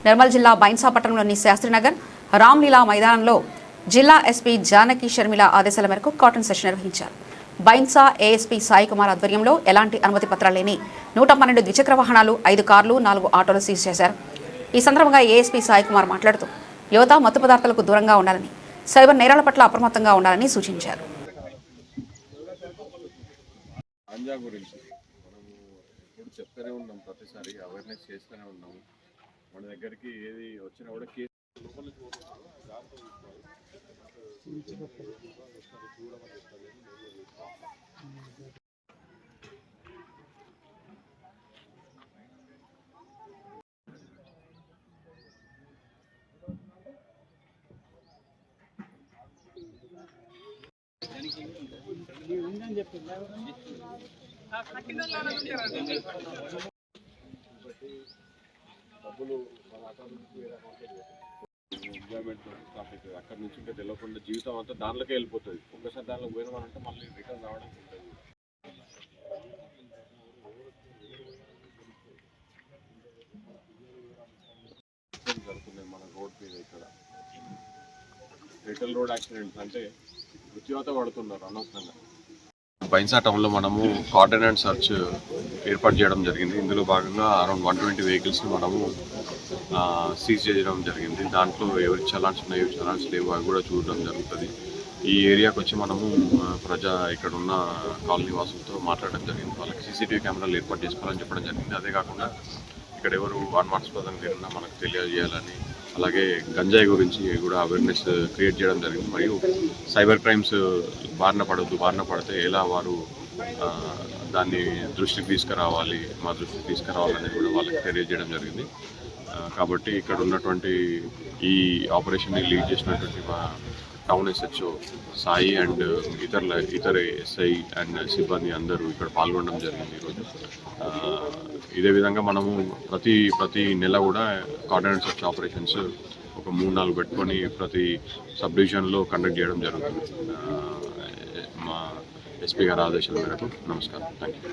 నిర్మల్ జిల్లా బైన్సా పట్టణంలోని శాస్త్రీనగర్ రామ్లీలా మైదానంలో జిల్లా ఎస్పీ జానకి షర్మిల ఆదేశాల మేరకు కాటన్ సెషన్ నిర్వహించారు. బైన్సా ఏఎస్పీ సాయి కుమార్ ఆధ్వర్యంలో ఎలాంటి అనుమతి పత్రాలు లేని 112 ద్విచక్ర వాహనాలు, 5 కార్లు, 4 ఆటోలు సీజ్ చేశారు. ఈ సందర్భంగా ఏఎస్పీ సాయి కుమార్ మాట్లాడుతూ యువత మత్తు పదార్థాలకు దూరంగా ఉండాలని, సైబర్ నేరాల పట్ల అప్రమత్తంగా ఉండాలని సూచించారు. చెప్తూనే ఉన్నాం, ప్రతిసారి అవేర్నెస్ చేస్తూనే ఉన్నాము. మన దగ్గరికి ఏది వచ్చినా కూడా కేసు డబ్బులు ఎంజాయ్మెంట్ స్టాప్ అవుతుంది. అక్కడ నుంచి ఇంకా తెలియకుండా జీవితం అంతా దాంట్లోకే వెళ్ళిపోతుంది. ఒక్కసారి దాంట్లో పోయినామంటే మళ్ళీ రిటర్న్ రావడానికి ఉంటుంది. జరుగుతుంది మన రోడ్ మీద ఇక్కడ రిటల్ రోడ్ యాక్సిడెంట్స్ అంటే మృత్యువాత పడుతున్నారు అనవసరంగా. బైన్సా టౌన్లో మనము కార్డన్ అండ్ సర్చ్ ఏర్పాటు చేయడం జరిగింది. ఇందులో భాగంగా అరౌండ్ 120 వెహికల్స్ని మనము సీజ్ చేయడం జరిగింది. దాంట్లో ఎవరి చలాన్స్ ఉన్నాయో, చలాన్స్ లేవు అవి కూడా చూడడం జరుగుతుంది. ఈ ఏరియాకి వచ్చి మనము ఇక్కడ ఉన్న కాలనీ వాసులతో మాట్లాడడం జరిగింది. వాళ్ళకి సీసీటీవీ కెమెరాలు ఏర్పాటు చేసుకోవాలని చెప్పడం జరిగింది. అదే కాకుండా ఇక్కడ ఎవరు అనుమానాస్పదంగా తిరిగినా మనకు తెలియజేయాలని, అలాగే గంజాయి గురించి కూడా అవేర్నెస్ క్రియేట్ చేయడం జరిగింది. మరియు సైబర్ క్రైమ్స్ బారిన పడితే ఎలా వారు దాన్ని దృష్టికి తీసుకురావాలి, మా దృష్టికి తీసుకురావాలని కూడా వాళ్ళకి తెలియజేయడం జరిగింది. కాబట్టి ఇక్కడ ఉన్నటువంటి ఈ ఆపరేషన్ని లీడ్ చేసినటువంటి మా టౌన్ ఎస్హెచ్ఓ సాయి అండ్ ఇతర ఎస్ఐ అండ్ సిబ్బంది అందరూ ఇక్కడ పాల్గొనడం జరిగింది ఈరోజు. ఇదే విధంగా మనము ప్రతి నెల కూడా కార్డన్ సర్చ్ ఆపరేషన్స్ ఒక 3-4 పెట్టుకొని ప్రతి సబ్ డివిజన్లో కండక్ట్ చేయడం జరుగుతుంది. మా ఎస్పీ గారి ఆదేశాల మేరకు. నమస్కారం. Thank you.